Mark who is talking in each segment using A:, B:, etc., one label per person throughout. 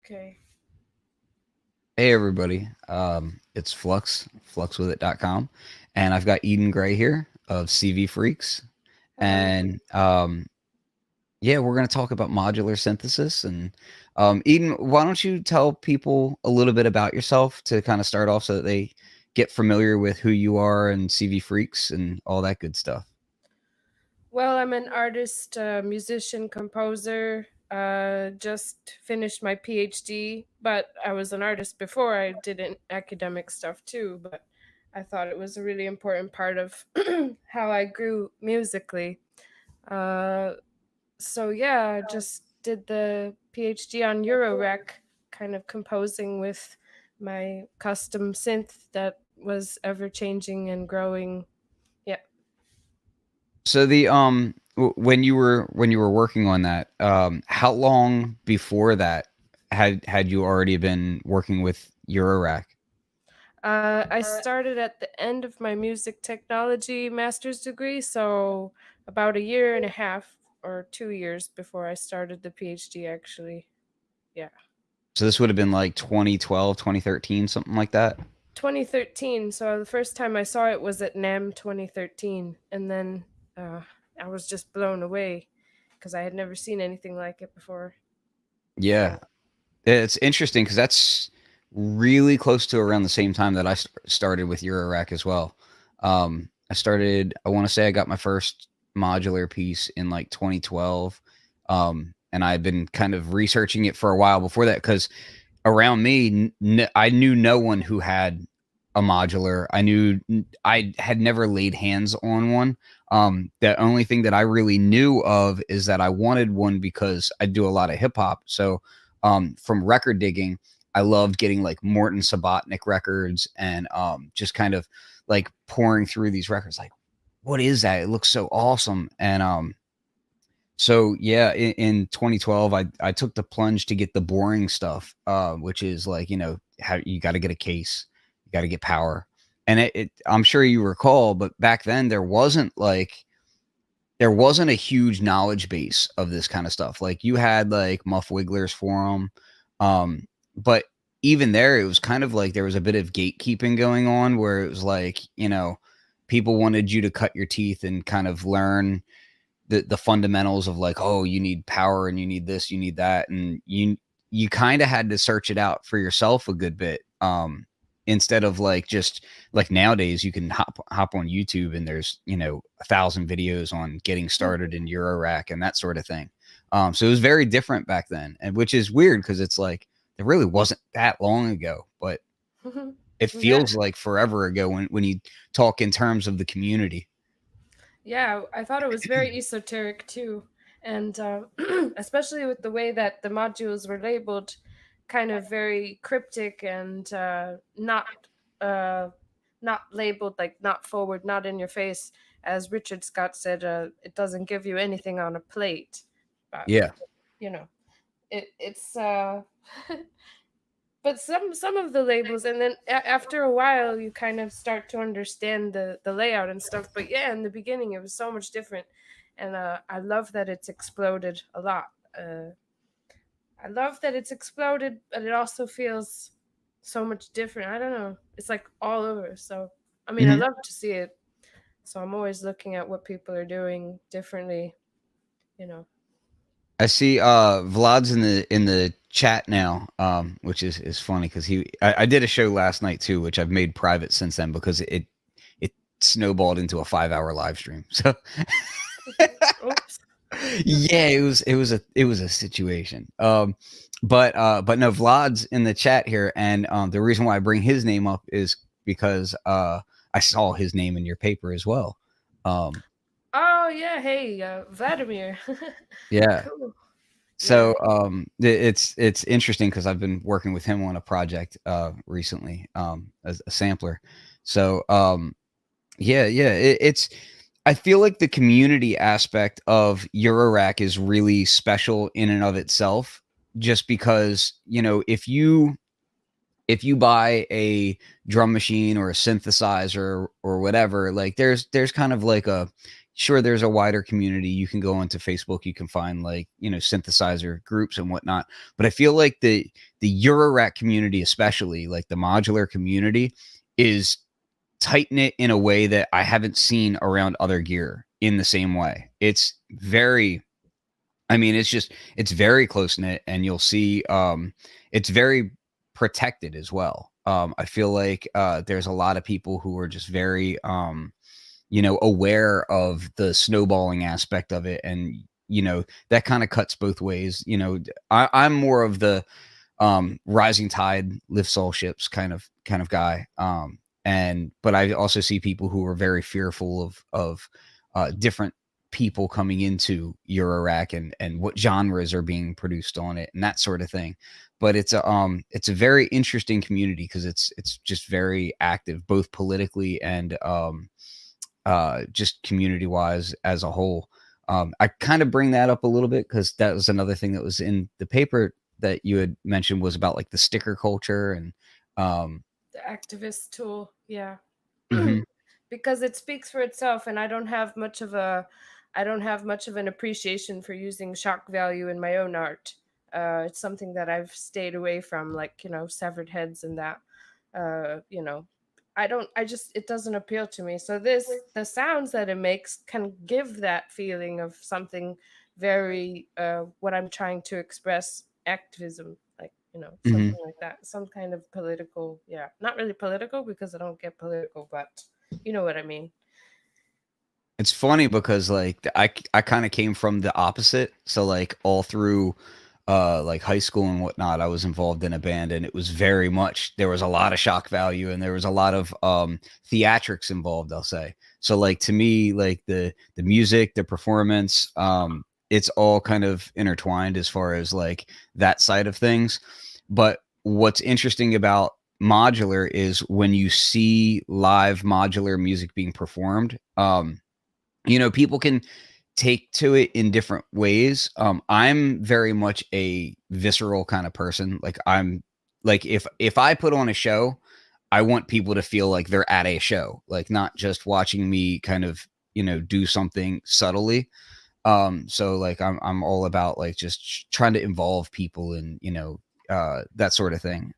A: Okay.
B: Hey everybody, it's FluxWithit.com, and I've got Eden Gray here of CV Freqs,
A: Hello.
B: and yeah, we're going to talk about modular synthesis. And Eden, why don't you tell people a little bit about yourself to kind of start off so that they get familiar with who you are and CV Freqs and all that good stuff.
A: Well, I'm an artist, musician, composer. Just finished my PhD, but I was an artist before. I did academic stuff too, but I thought it was a really important part of how I grew musically. Uh, so yeah, I just did the PhD on Eurorack, kind of composing with my custom synth that was ever changing and growing. Yeah.
B: So when you were working on that, how long before that had you already been working with Eurorack?
A: I started at the end of my music technology master's degree, so about a year and a half or 2 years before I started the PhD, actually. Yeah.
B: So this would have been like 2012, 2013, something like that.
A: 2013. So the first time I saw it was at NAM 2013. And then uh, I was just blown away because I had never seen anything like it before.
B: Yeah,
A: So,
B: it's interesting because that's really close to around the same time that I started with Eurorack as well. I want to say I got my first modular piece in like 2012. And I've been kind of researching it for a while before that because around me, I knew no one who had a modular. I had never laid hands on one. The only thing that I really knew of is that I wanted one because I do a lot of hip hop. So from record digging, I loved getting like Morton Subotnick records and just kind of like pouring through these records. Like, what is that? It looks so awesome. And so yeah, in 2012, I took the plunge to get the boring stuff, which is like how you got to get a case, you got to get power, and I'm sure you recall, but back then there wasn't a huge knowledge base of this kind of stuff. Like you had like Muff Wiggler's forum, but even there, it was kind of like there was a bit of gatekeeping going on, where it was like people wanted you to cut your teeth and kind of learn the fundamentals of like, oh, you need power and you need this, you need that, and you kind of had to search it out for yourself a good bit. Instead of like just like nowadays you can hop on YouTube and there's 1,000 videos on getting started in Eurorack and that sort of thing. So it was very different back then, and which is weird because it's like it really wasn't that long ago, but it
A: yeah.
B: feels like forever ago when you talk in terms of the community.
A: Yeah, I thought it was very esoteric too. And especially with the way that the modules were labeled, kind of very cryptic and uh, not labeled, like not forward, not in your face. As Richard Scott said, it doesn't give you anything on a plate. But,
B: Yeah.
A: you know, it's but some of the labels, and then after a while you kind of start to understand the layout and stuff. But yeah, in the beginning it was so much different, and I love that it's exploded a lot. I love that it's exploded, but it also feels so much different. I don't know, it's like all over. So I mean, I
B: Mhm.
A: love to see it, so I'm always looking at what people are doing differently, you know.
B: I see Vlad's in the chat now, which is funny because I did a show last night too, which I've made private since then because it snowballed into a 5 hour live stream. So
A: Oops.
B: yeah, it was a situation. But no, Vlad's in the chat here, and the reason why I bring his name up is because I saw his name in your paper as well. Um,
A: Oh yeah, hey, Vladimir.
B: yeah.
A: Cool. Yeah.
B: So it's interesting because I've been working with him on a project recently as a sampler. So yeah, it's I feel like the community aspect of Eurorack is really special in and of itself, just because if you buy a drum machine or a synthesizer or whatever, like there's kind of like a sure, there's a wider community. You can go into Facebook, you can find like, synthesizer groups and whatnot. But I feel like the Eurorack community, especially like the modular community, is tight knit in a way that I haven't seen around other gear in the same way. It's very, I mean, it's very close knit, and you'll see it's very protected as well. I feel like there's a lot of people who are just very aware of the snowballing aspect of it, and that kind of cuts both ways. I'm more of the rising tide lifts all ships kind of guy. But I also see people who are very fearful of different people coming into Eurorack and what genres are being produced on it and that sort of thing. But it's a very interesting community because it's just very active both politically and just community wise as a whole. I kind of bring that up a little bit because that was another thing that was in the paper that you had mentioned was about like the sticker culture and
A: The activist tool, yeah.
B: mhm,
A: Because it speaks for itself, and I don't have much of an appreciation for using shock value in my own art. It's something that I've stayed away from, like, severed heads and that. uh you know I just, it doesn't appeal to me. So the sounds that it makes can give that feeling of something very, what I'm trying to express, activism, like,
B: mhm.
A: something like that, some kind of political, yeah, not really political because I don't get political, but you know what I mean.
B: It's funny because like I kind of came from the opposite. So like all through like high school and whatnot, I was involved in a band and it was very much there was a lot of shock value and there was a lot of theatrics involved, I'll say. So like to me, like the music, the performance, it's all kind of intertwined as far as like that side of things. But what's interesting about modular is when you see live modular music being performed, people can take to it in different ways. I'm very much a visceral kind of person. Like I'm like if I put on a show, I want people to feel like they're at a show, like not just watching me kind of, do something subtly. So like I'm all about like just trying to involve people and, that sort of thing.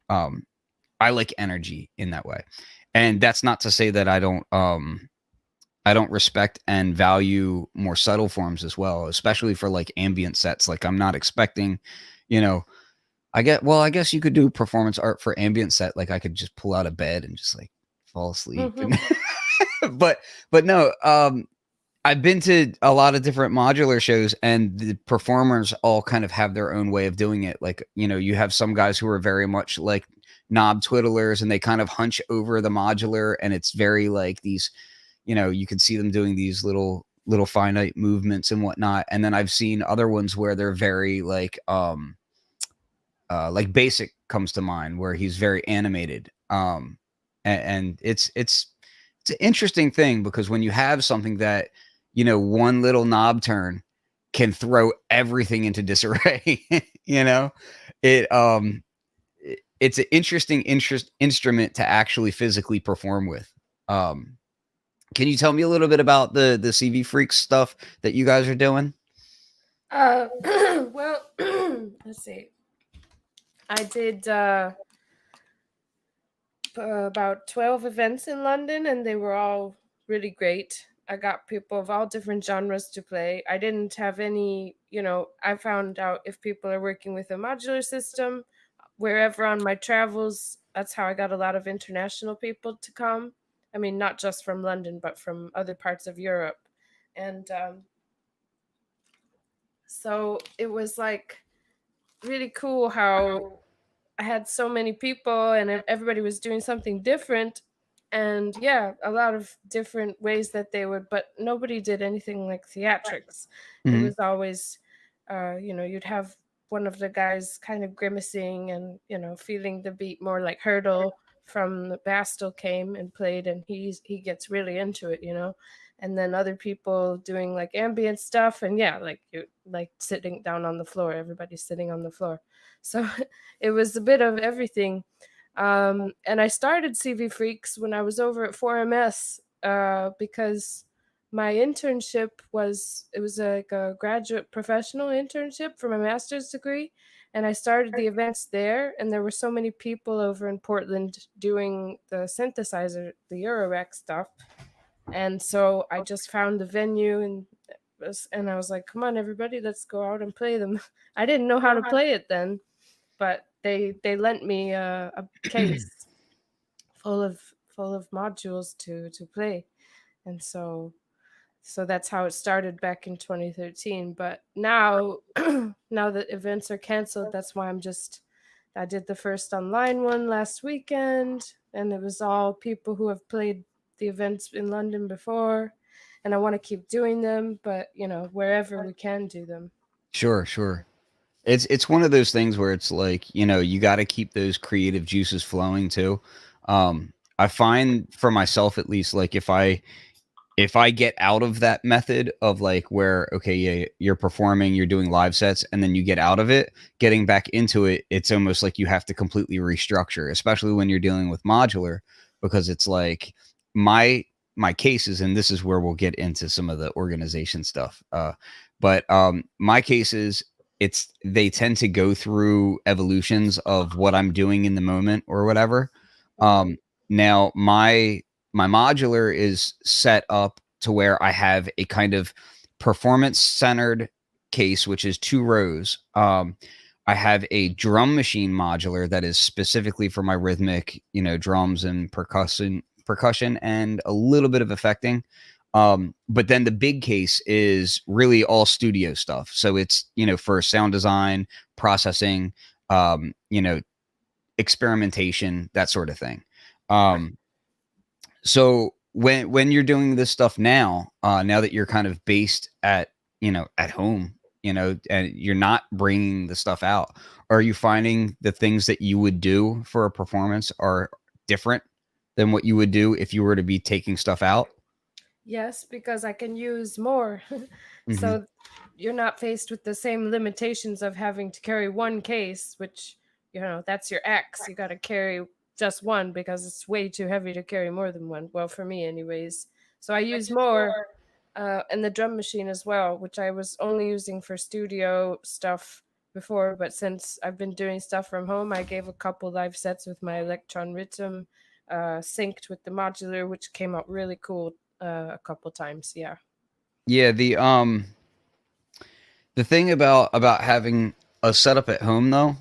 B: I like energy in that way. And that's not to say that I don't respect and value more subtle forms as well, especially for like ambient sets. Like I'm not expecting, you know, I guess you could do performance art for ambient set. Like I could just pull out of bed and just like fall asleep
A: Hmm.
B: and but but no, I've been to a lot of different modular shows and the performers all kind of have their own way of doing it. Like, you have some guys who are very much like knob twiddlers and they kind of hunch over the modular and it's very like these, you can see them doing these little finite movements and whatnot. And then I've seen other ones where they're very like basic comes to mind where he's very animated. And it's an interesting thing because when you have something that, one little knob turn can throw everything into disarray, you know, it, it's an interesting instrument to actually physically perform with. Um, can you tell me a little bit about the CV Freqs stuff that you guys are doing?
A: Well, let's see. I did about 12 events in London, and they were all really great. I got people of all different genres to play. I didn't have any, I found out if people are working with a modular system wherever on my travels. That's how I got a lot of international people to come. I mean, not just from London, but from other parts of Europe. And so it was like really cool how I had so many people and everybody was doing something different. And yeah, a lot of different ways that they would, but nobody did anything like theatrics. It
B: Mhm,
A: was always, you'd have one of the guys kind of grimacing and, feeling the beat more like Hurdle from the Bastel came and played, and he gets really into it, and then other people doing like ambient stuff, and yeah, like you like sitting down on the floor, everybody's sitting on the floor. So it was a bit of everything. And I started CV Freqs when I was over at 4MS, because my internship was, it was like a graduate professional internship for my master's degree, and I started the events there, and there were so many people over in Portland doing the synthesizer, the Eurorack stuff. And so I just found the venue, and I was like, come on everybody, let's go out and play them. I didn't know how to play it then, but they lent me a case full of modules to play. And so that's how it started back in 2013. But now now that events are canceled, that's why I did the first online one last weekend, and it was all people who have played the events in London before, and I want to keep doing them, but wherever we can do them.
B: Sure, sure. It's one of those things where it's like, you got to keep those creative juices flowing too. I find for myself at least, like if I get out of that method of like where, okay, yeah, you're performing, you're doing live sets, and then you get out of it, getting back into it, it's almost like you have to completely restructure, especially when you're dealing with modular, because it's like my cases, and this is where we'll get into some of the organization stuff. But my cases, they tend to go through evolutions of what I'm doing in the moment or whatever.
A: Mm-hmm.
B: Now my modular is set up to where I have a kind of performance centered case, which is 2 rows. I have a drum machine modular that is specifically for my rhythmic, drums and percussion, and a little bit of effecting. But then the big case is really all studio stuff. So it's, for sound design, processing, um, you know, experimentation, that sort of thing. Um, so when you're doing this stuff now, now that you're kind of based at home, and you're not bringing the stuff out, are you finding the things that you would do for a performance are different than what you would do if you were to be taking stuff out?
A: Yes, because I can use more.
B: Hmm.
A: So you're not faced with the same limitations of having to carry one case, which, that's your X. You got to carry just one because it's way too heavy to carry more than one. Well, for me, anyways. So I use more, and the drum machine as well, which I was only using for studio stuff before. But since I've been doing stuff from home, I gave a couple live sets with my Electron Rhythm synced with the modular, which came out really cool a couple times. Yeah.
B: Yeah, the thing about having a setup at home though,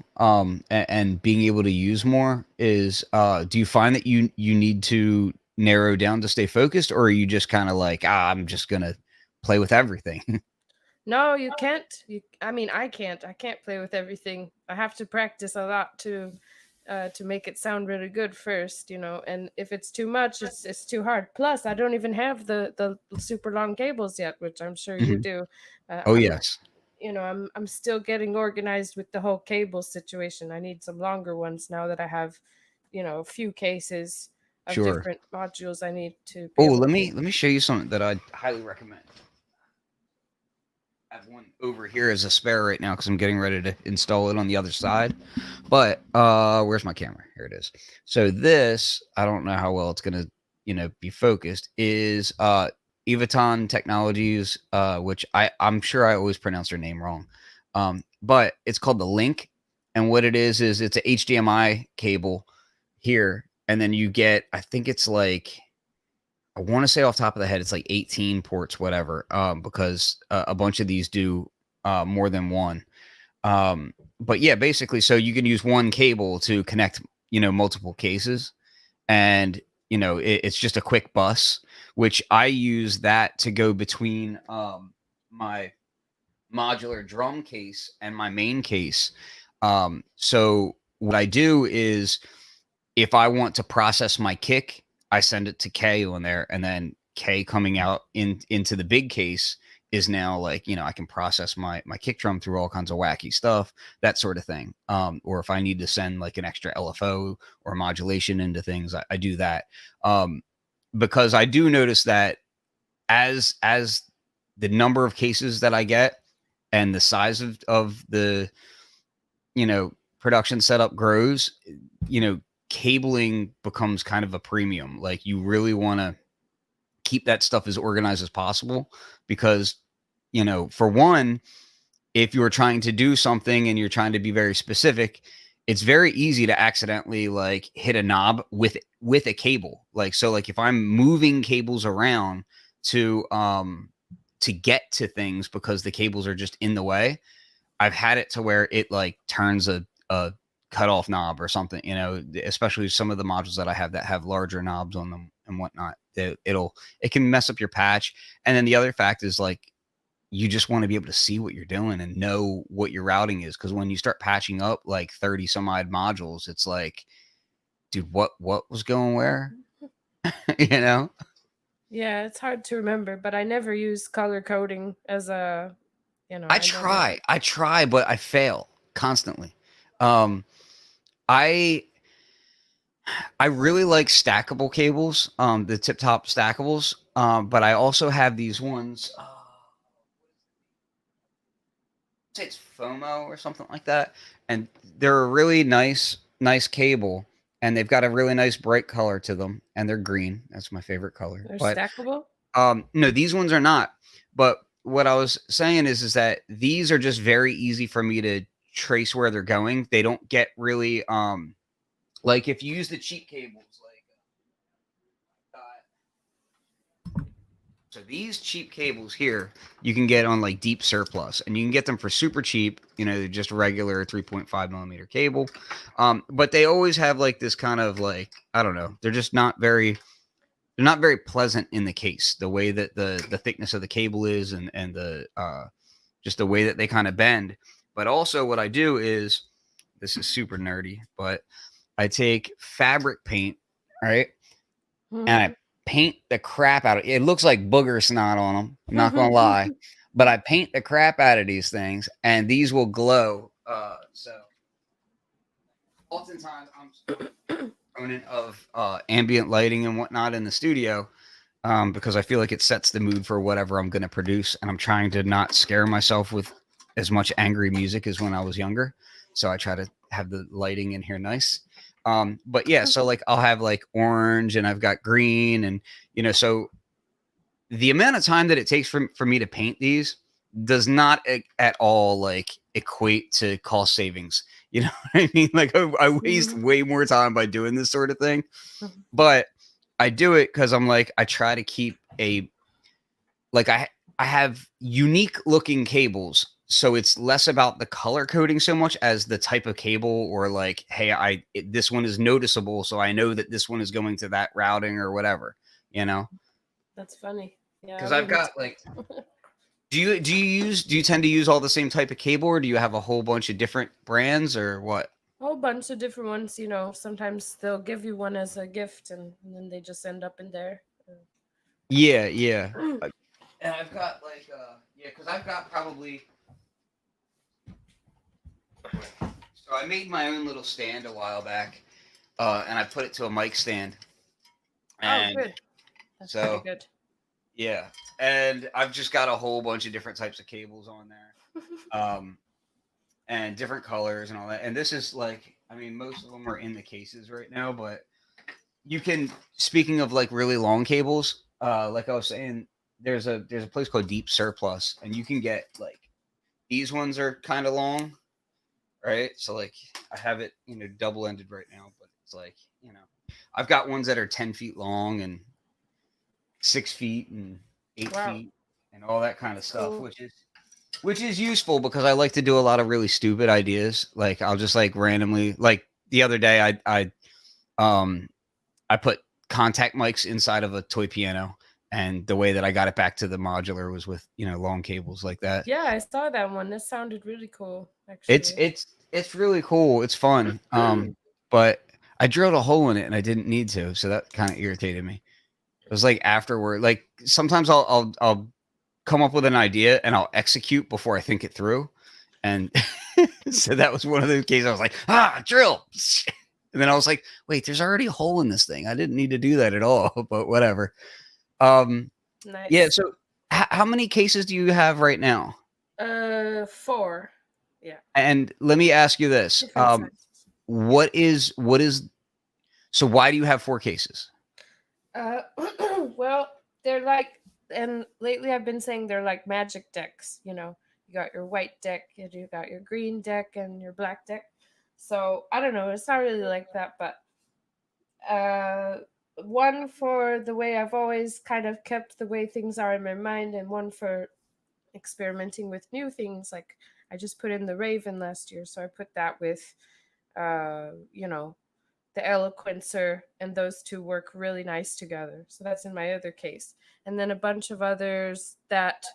B: and being able to use more is, do you find that you need to narrow down to stay focused, or are you just kind of like, I'm just gonna play with everything?
A: No, you can't. I mean, I can't. I can't play with everything. I have to practice a lot to make it sound really good first, And if it's too much, it's too hard. Plus, I don't even have the super long cables yet, which I'm sure you
B: Mhm.
A: do.
B: Oh
A: I'm
B: yes,
A: I'm still getting organized with the whole cable situation. I need some longer ones now that I have, a few cases of
B: sure.
A: different modules I need to be
B: Oh,
A: able
B: let
A: to.
B: me let me show you something that I highly recommend. I have one over here as a spare right now because I'm getting ready to install it on the other side. But where's my camera? Here it is. So this, I don't know how well it's gonna, be focused, is Evaton Technologies, which I'm sure I always pronounce their name wrong. But it's called the Link. And what it is it's a HDMI cable here, and then you get, I think it's like, I want to say off the top of the head, it's like 18 ports, whatever, because a bunch of these do more than one. But yeah, basically, so you can use one cable to connect, multiple cases, and it's just a quick bus, which I use that to go between my modular drum case and my main case. So what I do is, if I want to process my kick, I send it to K on there, and then K coming out into the big case is now like, I can process my kick drum through all kinds of wacky stuff, that sort of thing. Or if I need to send like an extra LFO or modulation into things, I do that. Because I do notice that as the number of cases that I get and the size of the, production setup grows, you know, cabling becomes kind of a premium. Like, you really want to keep that stuff as organized as possible because, you know, for one, if you're trying to do something and you're trying to be very specific, it's very easy to accidentally like hit a knob with a cable. Like, so like if I'm moving cables around to get to things because the cables are just in the way, I've had it to where it like turns a cutoff knob or something, you know, especially some of the modules that I have that have larger knobs on them and whatnot. It can mess up your patch. And then the other fact is like you just want to be able to see what you're doing and know what your routing is. Cause when you start patching up like 30 some odd modules, it's like, dude, what was going where? You know?
A: Yeah, it's hard to remember, but I never use color coding as a,
B: I
A: I never.
B: try, but I fail constantly. Um, I I really like stackable cables, the tip top stackables. But I also have these ones. Say it's FOMO or something like that, and they're a really nice cable, and they've got a really nice bright color to them, and they're green. That's my favorite color.
A: They're
B: But
A: stackable?
B: no, these ones are not. But what I was saying is that these are just very easy for me to trace where they're going. They don't get really like if you use the cheap cables, like so these cheap cables here, you can get on like Deep Surplus, and you can get them for super cheap. You know, they're just regular 3.5 millimeter cable, but they always have like this kind of like I don't know. They're not very pleasant in the case. The way that the thickness of the cable is, and the just the way that they kind of bend. But also, what I do is this is super nerdy, but I take fabric paint, right, and I paint the crap out of it. It looks like booger snot on them. I'm not gonna lie, but I paint the crap out of these things, and these will glow. So oftentimes I'm proponent of ambient lighting and whatnot in the studio because I feel like it sets the mood for whatever I'm going to produce, and I'm trying to not scare myself with as much angry music as when I was younger. So I try to have the lighting in here nice. But yeah, so like I'll have like orange and I've got green, and you know, so the amount of time that it takes for me to paint these does not at all like equate to cost savings. You know what I mean? Like I waste way more time by doing this sort of thing, but I do it because I'm like I try to keep a like I have unique looking cables, so it's less about the color coding so much as the type of cable, or like hey this one is noticeable, so I know that this one is going to that routing or whatever, you know.
A: That's funny. Yeah,
B: Because
A: I
B: I've
A: wouldn't.
B: got like do you tend to use all the same type of cable, or do you have a whole bunch of different brands, or what?
A: A whole bunch of different ones, sometimes they'll give you one as a gift, and then they just end up in there.
B: Yeah. And I've got like yeah, because I've got probably so I made my own little stand a while back, and I put it to a mic stand,
A: Oh,
B: and
A: good. That's
B: so
A: pretty good.
B: yeah, and I've just got a whole bunch of different types of cables on there, and different colors and all that. And this is like, I mean, most of them are in the cases right now, but you can. Speaking of like really long cables, like I was saying, there's a place called Deep Surplus, and you can get like these ones are kind of long, right? So like I have it, you know, double ended right now, but it's like, you know, I've got ones that are 10 feet long and 6 feet and eight
A: Wow.
B: feet and all that kind of
A: That's
B: stuff,
A: cool.
B: which is useful because I like to do a lot of really stupid ideas. Like I'll just like randomly, like the other day um I put contact mics inside of a toy piano, and the way that I got it back to the modular was with, you know, long cables like that.
A: Yeah, I saw that one. That sounded really cool,
B: It's
A: actually.
B: it's it's really cool. It's fun. But I drilled a hole in it and I didn't need to, so that kind of irritated me. It was like afterward, like sometimes I'll come up with an idea and I'll execute before I think it through. And so that was one of those cases I was like, drill. And then I was like, wait, there's already a hole in this thing. I didn't need to do that at all, but whatever. Yeah.
A: Nice.
B: So how many cases do you have right now?
A: 4. Yeah,
B: And let me ask you this.
A: different sizes.
B: What is so why do you have 4 cases?
A: Uh, well, they're like, and lately I've been saying they're like magic decks. You know, you got your white deck, and you got your green deck, and your black deck. So I don't know. It's not really like that, but uh, one for the way I've always kind of kept the way things are in my mind, and one for experimenting with new things. Like I just put in the Raven last year, so I put that with, you know, the Eloquencer, and those two work really nice together. So that's in my other case, and then a bunch of others that,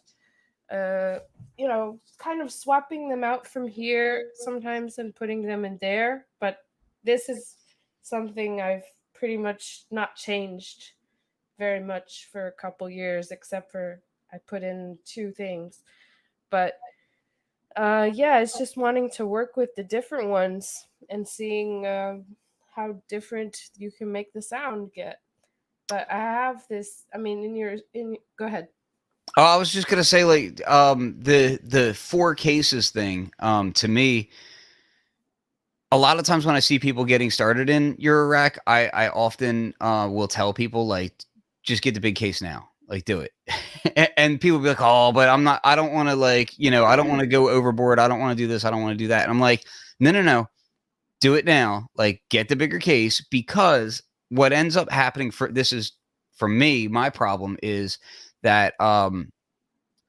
A: uh, you know, kind of swapping them out from here sometimes and putting them in there. But this is something I've pretty much not changed very much for a couple years, except for I put in two things. But yeah, it's just wanting to work with the different ones and seeing how different you can make the sound get. But I have this. I mean, in go ahead.
B: Oh, I was just gonna say, like, the four cases thing. To me, a lot of times when I see people getting started in Eurorack, I often will tell people, like, just get the big case now, like, do it. And people be like, oh, but I'm not. I don't want to, like, I don't want to go overboard. I don't want to do this. I don't want to do that. And I'm like, no, no, no, do it now. Like, get the bigger case, because what ends up happening, for me, my problem is that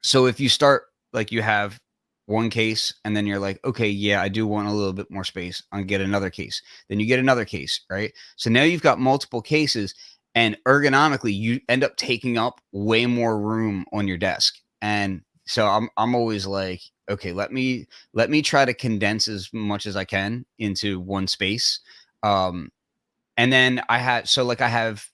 B: so if you start, like, you have one case and then you're like, okay, yeah, I do want a little bit more space. I'll get another case. Then you get another case, right? So now you've got multiple cases, and ergonomically you end up taking up way more room on your desk. And so I'm always like, okay, let me try to condense as much as I can into one space. Um and then I have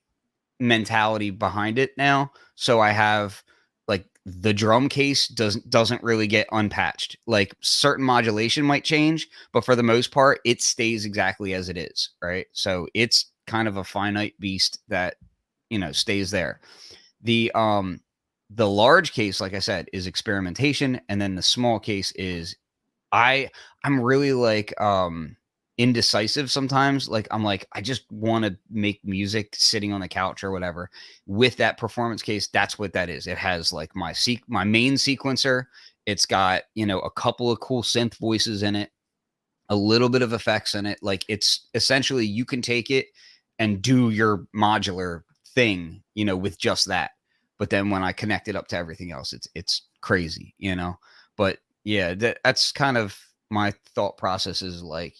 B: mentality behind it now. So I have, like, the drum case doesn't really get unpatched. Like, certain modulation might change, but for the most part, it stays exactly as it is, right? So it's kind of a finite beast that, stays there. The large case, like I said, is experimentation, and then the small case is, I I'm really, like, indecisive sometimes. Like, I'm like, I just want to make music sitting on the couch or whatever. With that performance case, that's what that is. It has, like, my main sequencer. It's got, a couple of cool synth voices in it, a little bit of effects in it. Like, it's essentially, you can take it and do your modular thing, with just that. But then when I connect it up to everything else, it's crazy. But yeah, that's kind of my thought process, is like,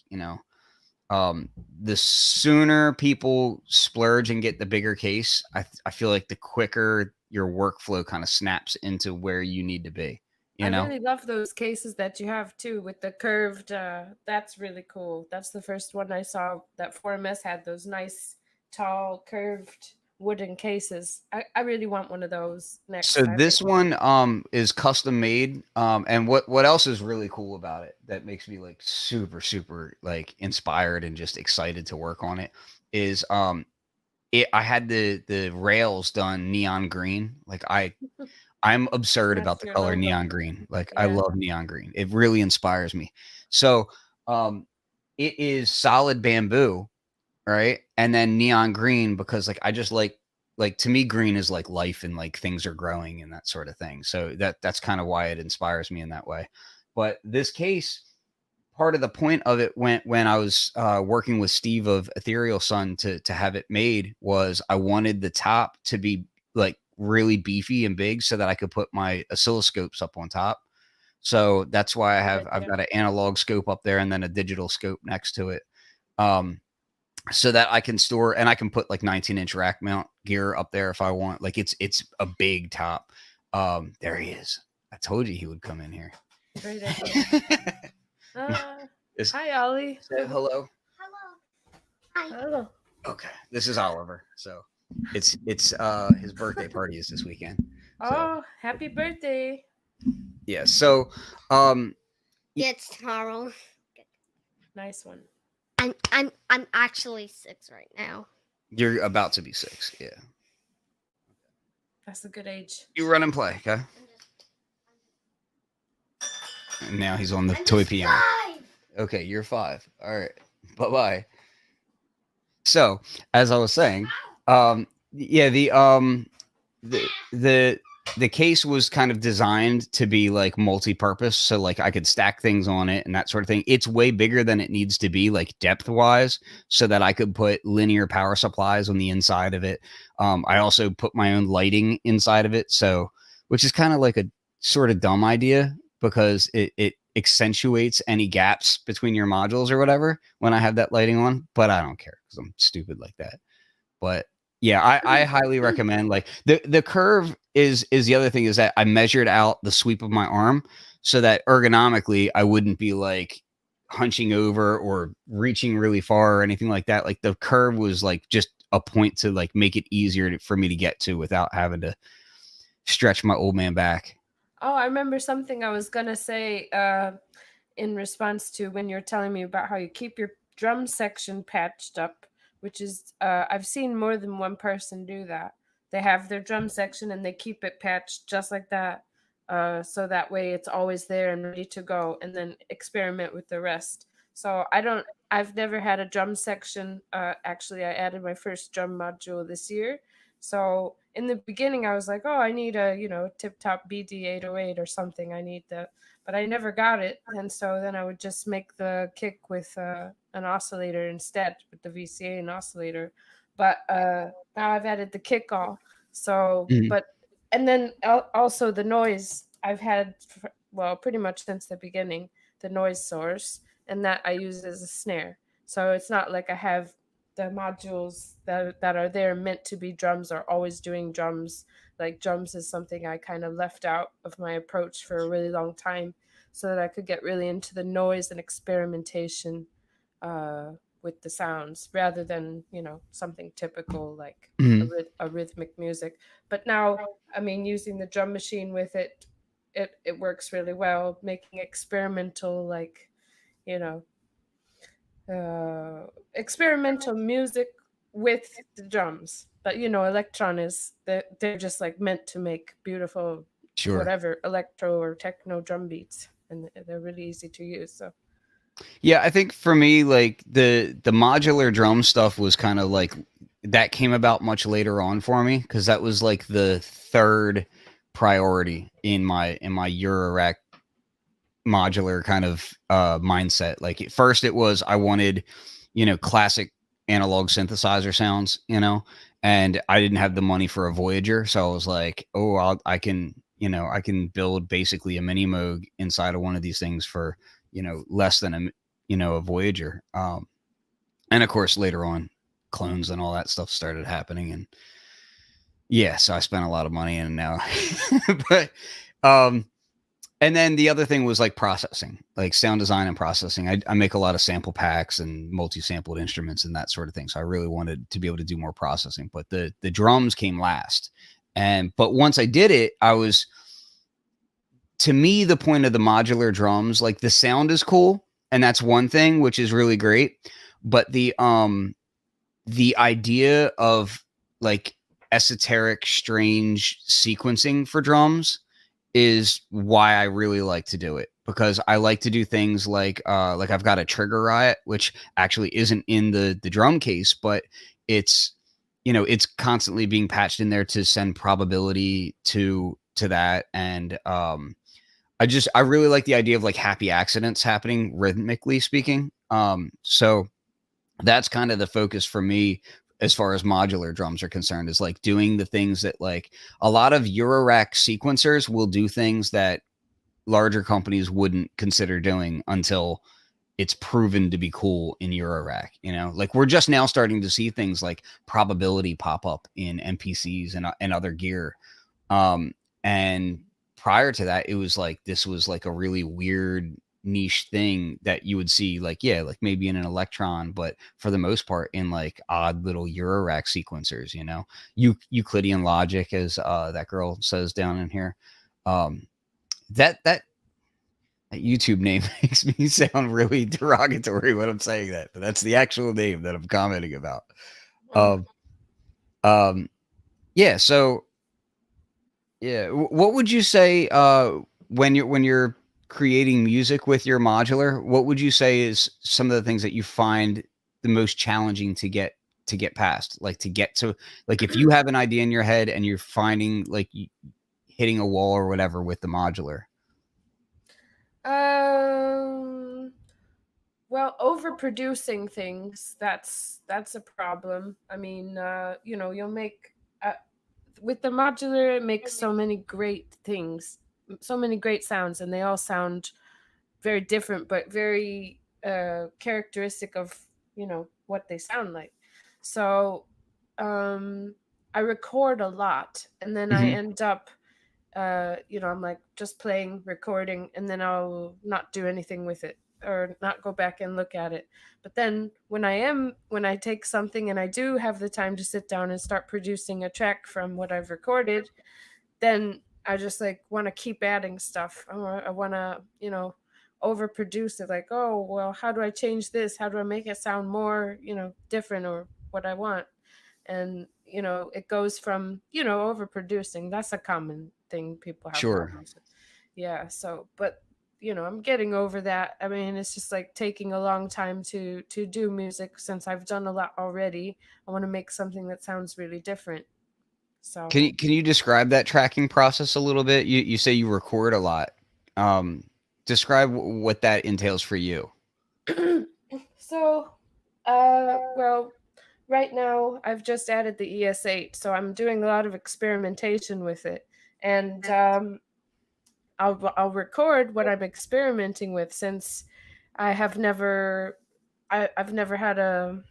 B: the sooner people splurge and get the bigger case, I feel like the quicker your workflow kind of snaps into where you need to be,
A: I
B: you know?
A: really love those cases that you have too with the curved. That's really cool. That's the first one I saw that 4MS had those nice, tall, curved wooden cases. I really want one of those next
B: So
A: time.
B: this one is custom made. And what else is really cool about it that makes me, like, super, super, like, inspired and just excited to work on it is I had the rails done neon green. Like, I'm absurd about
A: That's
B: the
A: your
B: color
A: logo.
B: neon green. Like, I
A: Yeah.
B: love neon green. It really inspires me. So it is solid bamboo, right? And then neon green, because, like, I just like, to me, green is like life, and, like, things are growing and that sort of thing. So that's kind of why it inspires me in that way. But this case, part of the point of it, when I was working with Steve of Ethereal Sun to have it made, was I wanted the top to be, like, really beefy and big, so that I could put my oscilloscopes up on top. So that's why
A: Good
B: I've
A: idea.
B: got an analog scope up there and then a digital scope next to it. Um, so that I can store, and I can put, like, 19-inch rack mount gear up there if I want. Like, it's a big top. There he is. I told you he would come in here.
A: Great idea. Uh,
B: Is
A: Hi, Ollie.
B: Say hello.
A: Hello.
B: Okay, this is Oliver. So it's his birthday party is this weekend. So
A: Oh, happy birthday.
B: yeah. So um
C: It's tomorrow.
A: Nice one.
C: I'm actually 6 right now.
B: you're about to be 6. Yeah.
A: That's a good age.
B: You run and play, okay? And now he's on the toy piano.
C: 5.
B: Okay, you're 5. All right. Bye-bye. So, as I was saying, yeah, the case was kind of designed to be like multi-purpose, so like I could stack things on it and that sort of thing. It's way bigger than it needs to be, like depth wise, so that I could put linear power supplies on the inside of it. I also put my own lighting inside of it, so which is kind of like a sort of dumb idea because it accentuates any gaps between your modules or whatever when I have that lighting on, but I don't care because I'm stupid like that. But yeah, I highly recommend, like, the curve is the other thing, is that I measured out the sweep of my arm so that ergonomically I wouldn't be like hunching over or reaching really far or anything like that. Like the curve was like just a point to like make it easier for me to get to without having to stretch my old man back.
A: Oh, I remember something I was gonna say in response to when you're telling me about how you keep your drum section patched up, which is I've seen more than one person do that. They have their drum section and they keep it patched just like that, so that way it's always there and ready to go, and then experiment with the rest. So I don't. I've never had a drum section. Actually, I added my first drum module this year. So in the beginning, I was like, "Oh, I need a tip top BD 808 or something. I need that," but I never got it, and so then I would just make the kick with an oscillator instead, with the VCA and oscillator. But now I've added the kick all. So,
B: Mhm.
A: but and then also the noise I've had well pretty much since the beginning, the noise source, and that I use as a snare. So it's not like I have the modules that are there meant to be drums are always doing drums. Like drums is something I kind of left out of my approach for a really long time, so that I could get really into the noise and experimentation uh, with the sounds rather than something typical like
B: Mhm.
A: a rhythmic music. But now, I mean, using the drum machine with it, it works really well, making experimental like you know experimental music with the drums. But electron is they're just like meant to make beautiful
B: Sure.
A: whatever electro or techno drum beats, and they're really easy to use. So
B: Yeah, I think for me, like the modular drum stuff was kind of like that came about much later on for me because that was like the third priority in my Eurorack modular kind of mindset. Like at first it was I wanted, classic analog synthesizer sounds, and I didn't have the money for a Voyager, so I was like, oh, I can build basically a mini Moog inside of one of these things for less than a Voyager. And of course later on clones and all that stuff started happening, and yeah, so I spent a lot of money and now but um and then the other thing was like processing, like sound design and processing. I make a lot of sample packs and multi-sampled instruments and that sort of thing. So I really wanted to be able to do more processing, but the drums came last. But once I did it, to me, the point of the modular drums, like the sound is cool, and that's one thing, which is really great. But the idea of like esoteric, strange sequencing for drums is why I really like to do it, because I like to do things like I've got a trigger riot, which actually isn't in the drum case, but it's it's constantly being patched in there to send probability to that. And I really like the idea of like happy accidents happening rhythmically speaking. So that's kind of the focus for me as far as modular drums are concerned, is like doing the things that, like, a lot of Eurorack sequencers will do things that larger companies wouldn't consider doing until it's proven to be cool in Eurorack. Like we're just now starting to see things like probability pop up in MPCs and other gear. And prior to that, it was like this was like a really weird niche thing that you would see, like, yeah, like maybe in an Electron, but for the most part in like odd little Eurorack sequencers, Euclidean logic, as that girl says down in here. um that YouTube name makes me sound really derogatory when I'm saying that, but that's the actual name that I'm commenting about. um um yeah, so yeah, what would you say when you're creating music with your modular? What would you say is some of the things that you find the most challenging to get to get past, like to get to, like if you have an idea in your head and you're finding like hitting a wall or whatever with the modular?
A: Well, overproducing things, that's a problem. I mean, you know, you'll make with the modular, it makes so many great things, so many great sounds, and they all sound very different, but very characteristic of, you know, what they sound like. So I record a lot, and then I end up, you know, I'm like just playing, recording, and then I'll not do anything with it or not go back and look at it. But then when I take something and I do have the time to sit down and start producing a track from what I've recorded, then I just like want to keep adding stuff. I want to, you know, overproduce it. Like, oh, well, how do I change this? How do I make it sound more, you know, different or what I want? And, you know, it goes from, you know, overproducing. That's a common thing people have
B: Sure.
A: problems with. Yeah. So, but, you know, I'm getting over that. I mean, it's just like taking a long time to do music since I've done a lot already. I want to make something that sounds really different. So
B: Can you describe that tracking process a little bit? You say you record a lot. Describe what that entails for you.
A: so well, right now I've just added the ES8, so I'm doing a lot of experimentation with it. And I'll record what I'm experimenting with, since I have never I've never had a,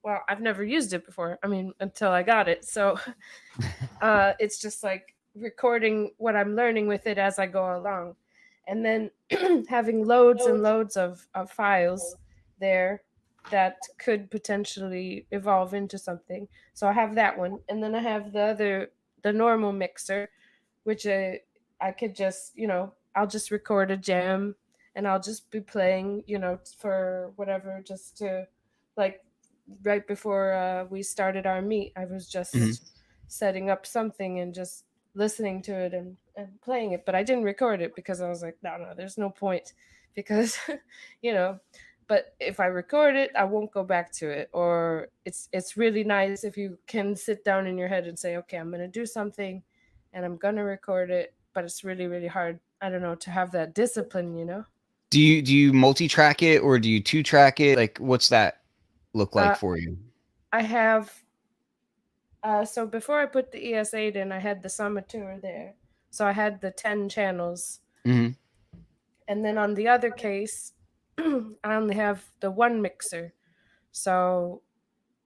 A: well, I've never used it before. I mean, until I got it. So it's just like recording what I'm learning with it as I go along. And then having loads and loads of files there that could potentially evolve into something. So I have that one. And then I have the normal mixer, which I could just, you know, I'll just record a jam and I'll just be playing, you know, for whatever, just to, like, right before we started our meet, I was just setting up something and just listening to it and playing it. But I didn't record it because I was like, no, there's no point, because, you know, but if I record it, I won't go back to it. Or it's really nice if you can sit down in your head and say, okay, I'm going to do something and I'm going to record it. But it's really, really hard, I don't know, to have that discipline, you know?
B: Do you multi-track it or do you two-track it? Like, what's that look like for you?
A: I have, so before I put the ES8 in, I had the Summateur there. So I had the 10 channels.
B: Mm-hmm.
A: And then on the other case, I only have the one mixer. So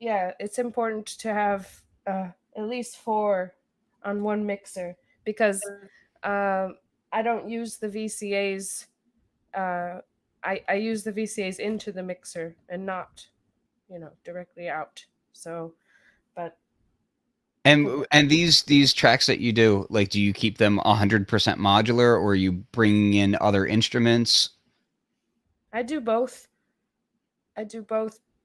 A: yeah, it's important to have at least 4 on one mixer, because I don't use the VCAs. I use the VCAs into the mixer and not, you know, directly out. So, but
B: And these tracks that you do, like, do you keep them 100% modular, or are you bringing in other instruments?
A: I do both.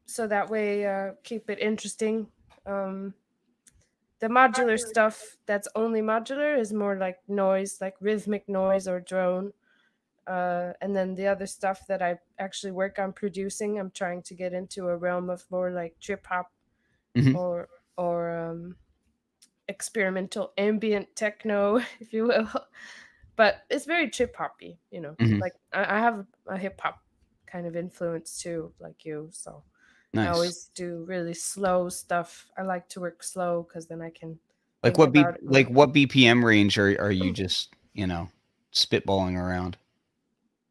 A: So that way, keep it interesting. The modular stuff that's only modular is more like noise, like rhythmic noise or drone. And then the other stuff that I actually work on producing, I'm trying to get into a realm of more like trip hop or experimental ambient techno, if you will. But it's very trip hoppy, you know. Like I have a hip hop kind of influence too, like you. So I
B: Nice.
A: always do really slow stuff. I like to work slow because then I can
B: Like
A: think about it more.
B: like what BPM range are you just, you know, spitballing around?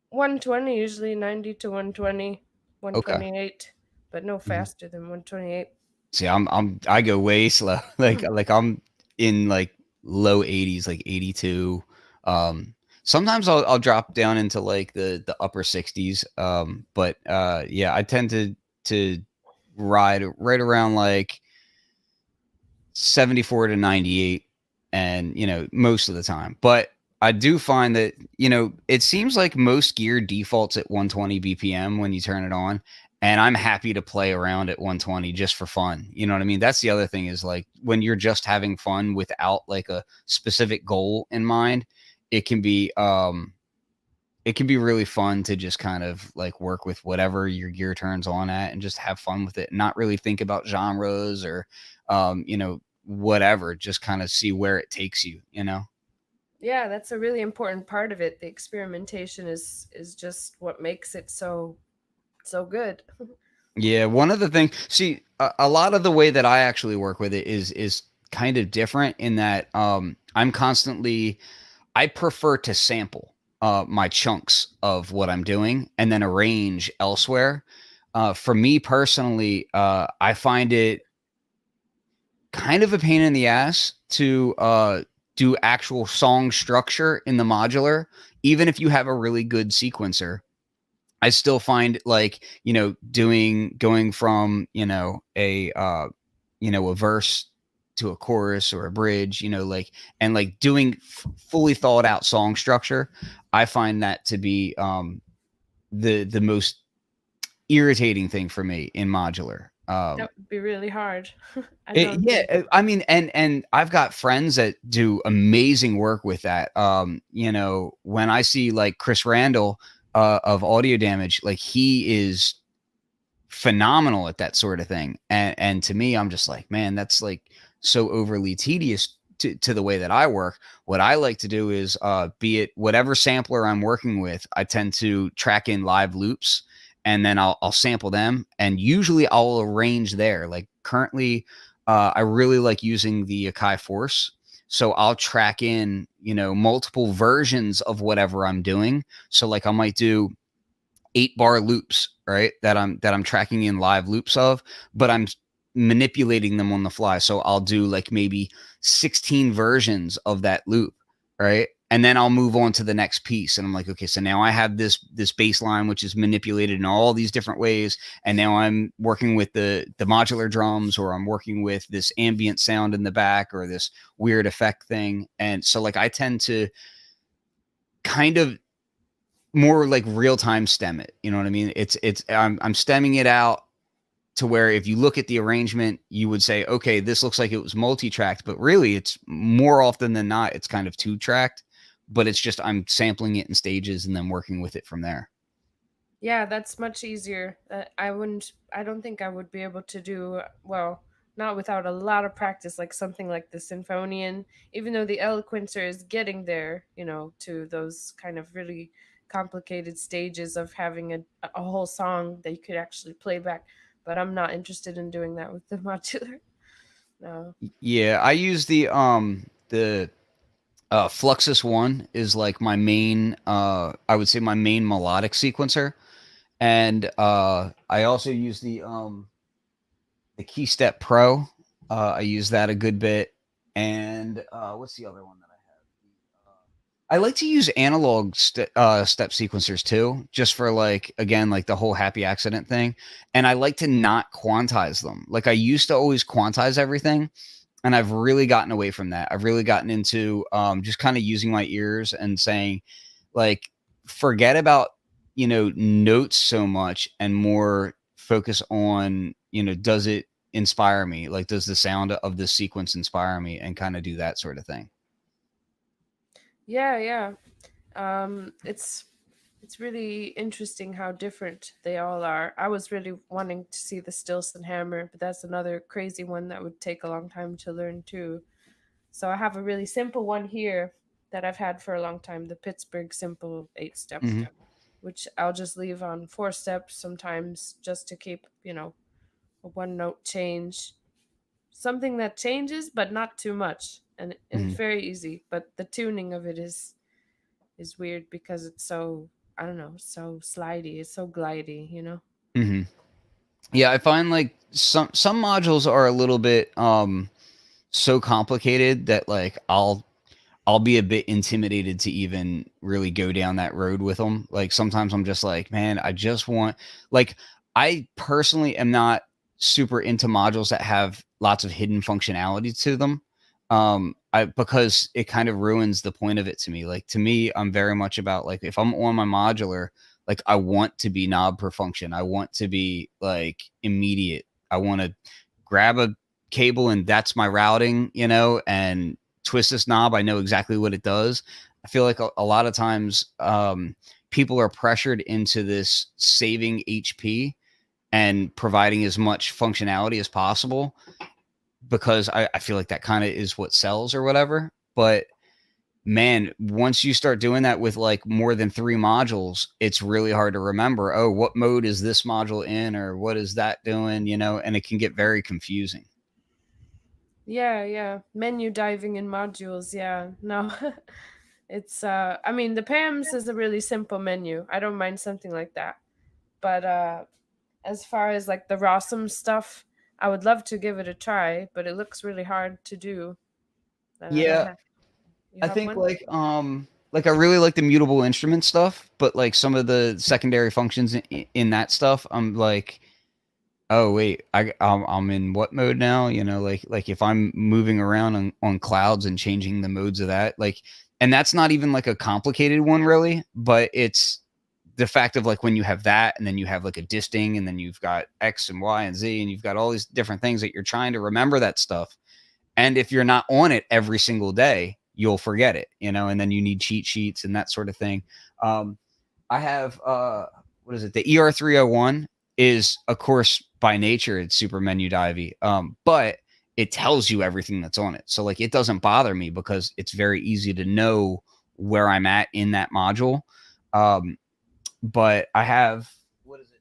A: 120, usually 90 to 120,
B: Okay.
A: 128, but no faster than 128.
B: See, I go way slow. Like I'm in like low 80s, like 82. Sometimes I'll drop down into like the upper 60s. But yeah, I tend to ride right around like 74 to 98, and you know, most of the time. But I do find that, you know, it seems like most gear defaults at 120 BPM when you turn it on, and I'm happy to play around at 120 just for fun. You know what I mean? That's the other thing, is like when you're just having fun without like a specific goal in mind, it can be it can be really fun to just kind of like work with whatever your gear turns on at and just have fun with it and not really think about genres or you know, whatever, just kind of see where it takes you, you know.
A: Yeah, that's a really important part of it. The experimentation is just what makes it so good.
B: Yeah, one of the things, see, a lot of the way that I actually work with it is kind of different in that I'm constantly, I prefer to sample my chunks of what I'm doing and then arrange elsewhere. For me personally, I find it kind of a pain in the ass to do actual song structure in the modular, even if you have a really good sequencer. I still find like, you know, going from, you know, a verse to a chorus or a bridge, you know, like, and like doing fully thought out song structure. I find that to be the most irritating thing for me in modular.
A: That would be really hard. I know.
B: Yeah, I mean, and I've got friends that do amazing work with that. You know, when I see like Chris Randall of Audio Damage, like he is phenomenal at that sort of thing. And to me, I'm just like, man, that's like so overly tedious to the way that I work. What I like to do is be it whatever sampler I'm working with, I tend to track in live loops and then I'll sample them and usually I'll arrange there. Like currently I really like using the Akai Force. So I'll track in, you know, multiple versions of whatever I'm doing. So like I might do 8-bar loops, right? That I'm tracking in live loops of, but I'm manipulating them on the fly. So I'll do like maybe 16 versions of that loop, right? And then I'll move on to the next piece. And I'm like, okay, so now I have this bass line, which is manipulated in all these different ways. And now I'm working with the modular drums, or I'm working with this ambient sound in the back, or this weird effect thing. And so like I tend to kind of more like real time stem it. You know what I mean? I'm stemming it out to where if you look at the arrangement, you would say, okay, this looks like it was multi-tracked, but really it's more often than not, it's kind of 2-tracked, but it's just, I'm sampling it in stages and then working with it from there.
A: Yeah, that's much easier. I don't think I would be able to do well, not without a lot of practice, like something like the symphonian, even though the eloquencer is getting there, you know, to those kind of really complicated stages of having a whole song that you could actually play back. But I'm not interested in doing that with the modular. No.
B: Yeah, I use the Fluxus one is like my main I would say my main melodic sequencer. And I also use the KeyStep Pro. I use that a good bit. And what's the other one that I have? I like to use analog step sequencers too, just for like, again, like the whole happy accident thing. And I like to not quantize them. Like I used to always quantize everything. And I've really gotten away from that. I've really gotten into just kind of using my ears and saying, like, forget about, you know, notes so much and more focus on, you know, does it inspire me? Like, does the sound of this sequence inspire me? And kind of do that sort of thing.
A: Yeah, yeah. It's really interesting how different they all are. I was really wanting to see the Stilson hammer, but that's another crazy one that would take a long time to learn too. So I have a really simple one here that I've had for a long time, the Pittsburgh Simple 8-step,
B: Mm-hmm.
A: which I'll just leave on 4 steps sometimes just to keep, you know, a one note change. Something that changes but not too much, and
B: Mm-hmm.
A: very easy, but the tuning of it is weird because it's so, I don't know, so slidey, it's so glidey, you know.
B: Mm-hmm. Yeah, I find like some modules are a little bit so complicated that like I'll be a bit intimidated to even really go down that road with them. Like sometimes I'm just like, man, I just want, like, I personally am not super into modules that have lots of hidden functionality to them. Because it kind of ruins the point of it to me. Like to me, I'm very much about like, if I'm on my modular, like I want to be knob per function. I want to be like immediate. I want to grab a cable and that's my routing, you know, and twist this knob, I know exactly what it does. I feel like a lot of times people are pressured into this saving HP and providing as much functionality as possible, because I feel like that kind of is what sells or whatever. But man, once you start doing that with like more than 3 modules, it's really hard to remember, oh, what mode is this module in, or what is that doing, you know, and it can get very confusing.
A: Yeah. Menu diving in modules. Yeah. No. It's I mean, the PAMS is a really simple menu. I don't mind something like that. But as far as like the ROSM stuff, I would love to give it a try, but it looks really hard to do. And I don't
B: Yeah,
A: have. You
B: I
A: have
B: think
A: one?
B: like I really like the mutable instrument stuff, but like some of the secondary functions in that stuff, I'm like, oh wait, I'm in what mode now? You know, like if I'm moving around on clouds and changing the modes of that, like, and that's not even like a complicated one really, but it's the fact of like when you have that, and then you have like a disting, and then you've got X and Y and Z, and you've got all these different things that you're trying to remember that stuff. And if you're not on it every single day, you'll forget it, you know, and then you need cheat sheets and that sort of thing. I have what is it? The ER301 is, of course, by nature it's super menu divey, but it tells you everything that's on it. So like it doesn't bother me because it's very easy to know where I'm at in that module. But I have, what is it?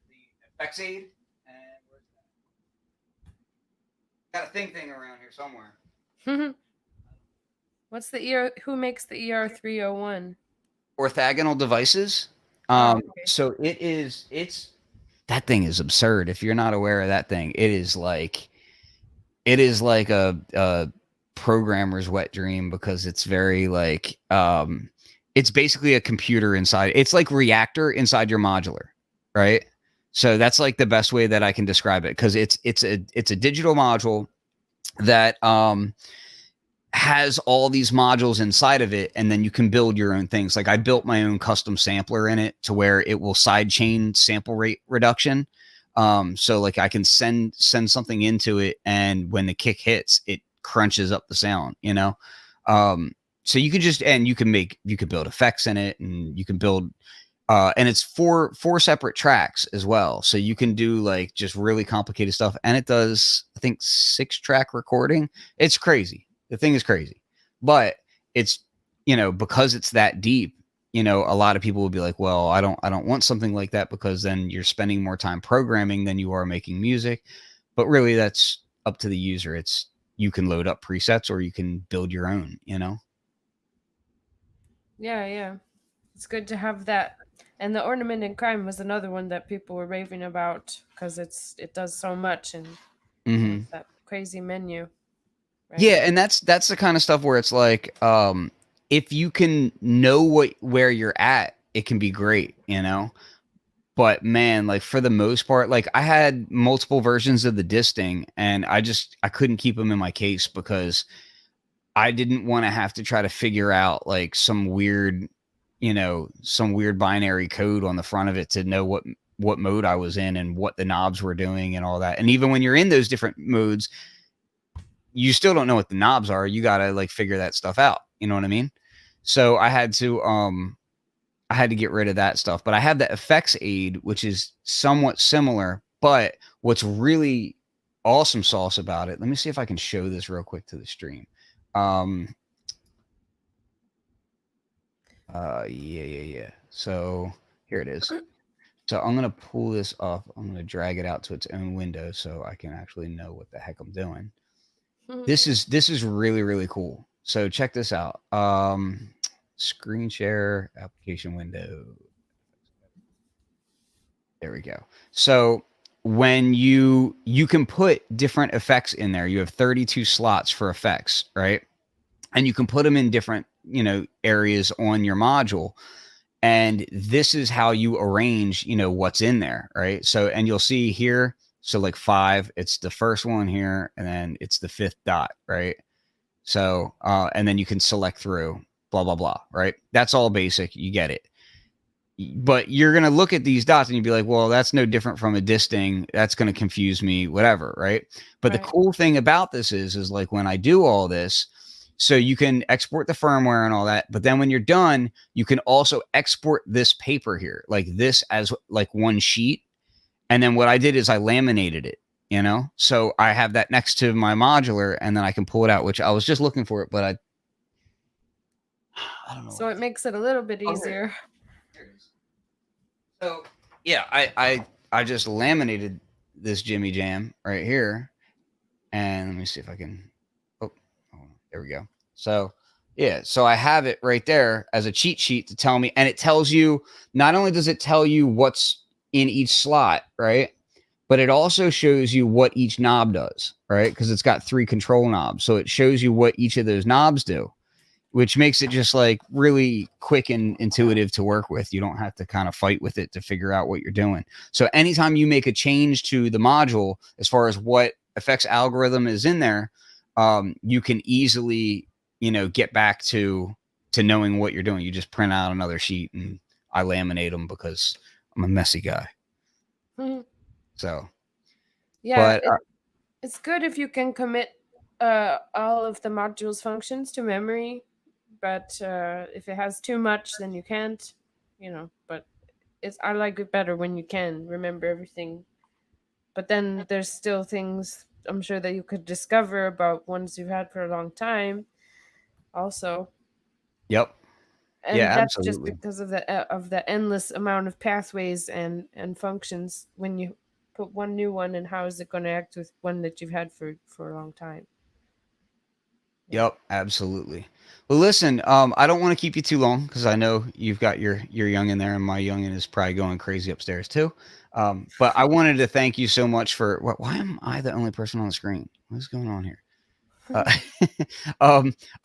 B: The FX aid, and where's that? Got a thing around here somewhere.
A: What's the ER? Who makes the ER301?
B: Orthogonal devices.
A: Okay.
B: So it's that thing is absurd. If you're not aware of that thing, it is like a programmer's wet dream, because it's very like it's basically a computer inside. It's like Reactor inside your modular, right? So that's like the best way that I can describe it, because it's a digital module that has all these modules inside of it, and then you can build your own things. Like I built my own custom sampler in it to where it will sidechain sample rate reduction. So like I can send something into it, and when the kick hits, it crunches up the sound, you know? So you could just, and you can build effects in it, and you can build, and it's four separate tracks as well. So you can do like just really complicated stuff. And it does, I think, 6-track recording. It's crazy. The thing is crazy, but it's, you know, because it's that deep, you know, a lot of people will be like, well, I don't want something like that, because then you're spending more time programming than you are making music. But really that's up to the user. It's, you can load up presets or you can build your own, you know?
A: Yeah. It's good to have that. And the Ornament in Crime was another one that people were raving about, because it does so much, and
B: Mm-hmm.
A: that crazy menu. Right?
B: Yeah, and that's the kind of stuff where it's like, if you can know where you're at, it can be great, you know. But man, like for the most part, like I had multiple versions of the disting, and I couldn't keep them in my case, because I didn't want to have to try to figure out like some weird binary code on the front of it to know what mode I was in and what the knobs were doing and all that. And even when you're in those different modes, you still don't know what the knobs are. You got to like figure that stuff out. You know what I mean? So I had to get rid of that stuff. But I have the effects aid, which is somewhat similar. But what's really awesome sauce about it, let me see if I can show this real quick to the stream. Yeah. So here it is. So I'm going to pull this up. I'm going to drag it out to its own window so I can actually know what the heck I'm doing. This is really, really cool. So check this out. Screen share, application window. There we go. So when you can put different effects in there. You have 32 slots for effects, right? And you can put them in different, you know, areas on your module. And this is how you arrange, you know, what's in there, right? So, and you'll see here, so like 5, it's the first one here, and then it's the 5th dot, right? So, and then you can select through, blah, blah, blah, right? That's all basic. You get it. But you're going to look at these dots and you'd be like, well, that's no different from a disting. That's going to confuse me, whatever, right? But the cool thing about this is like when I do all this, So you can export the firmware and all that, but then when you're done, you can also export this paper here, like this as like one sheet. And then what I did is I laminated it, you know? So I have that next to my modular and then I can pull it out, which I was just looking for it, but I don't know.
A: So it makes it a little bit easier.
B: Here it is. So yeah, I just laminated this Jimmy Jam right here. And let me see if I can, oh, there we go. So yeah, so I have it right there as a cheat sheet to tell me, and it tells you, not only does it tell you what's in each slot, right? But it also shows you what each knob does, right? Because it's got 3 control knobs. So it shows you what each of those knobs do, which makes it just like really quick and intuitive to work with. You don't have to kind of fight with it to figure out what you're doing. So anytime you make a change to the module, as far as what effects algorithm is in there, you can easily, you know, get back to knowing what you're doing. You just print out another sheet and I laminate them because I'm a messy guy.
A: Mhm.
B: So
A: Yeah,
B: but
A: it's good if you can commit all of the module's functions to memory, but if it has too much, then you can't, you know. But I like it better when you can remember everything. But then there's still things I'm sure that you could discover about ones you've had for a long time, also.
B: yep. Yeah,
A: And that's just
B: absolutely.
A: because of the endless amount of pathways and functions when you put one new one, and how is it going to act with one that you've had for a long time.
B: Yep, absolutely. Well, listen, I don't want to keep you too long because I know you've got your youngin there, and my youngin is probably going crazy upstairs too. But I wanted to thank you so much for why am I the only person on the screen? What's going on here? Uh,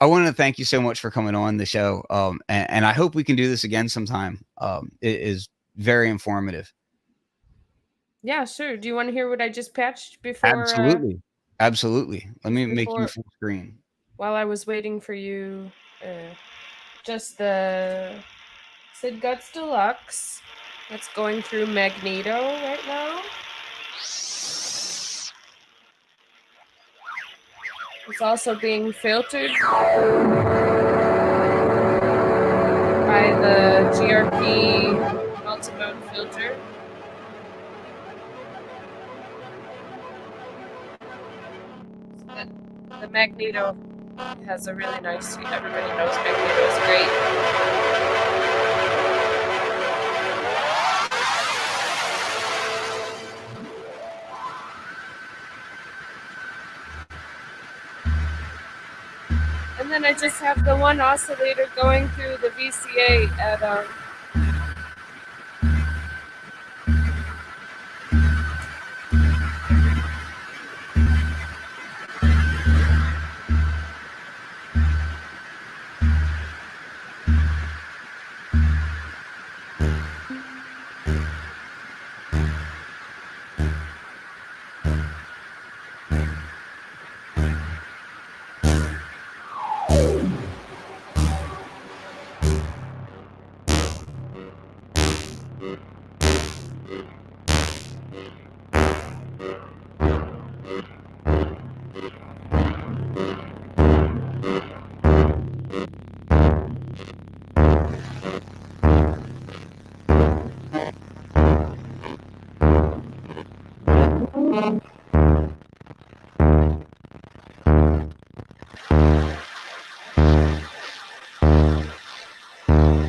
B: I wanted to thank you so much for coming on the show. And I hope we can do this again sometime. It is very informative.
A: Yeah, sure. Do you want to hear what I just patched before?
B: Absolutely. Absolutely. Let me make you
A: Before,
B: full screen.
A: while I was waiting for you, just the Sid Guts Deluxe. That's going through Magneto right now. It's also being filtered by the GRP multi-mode filter. The Magneto has a really nice suite. Everybody knows Magneto is great. And then I just have the one oscillator going through the VCA at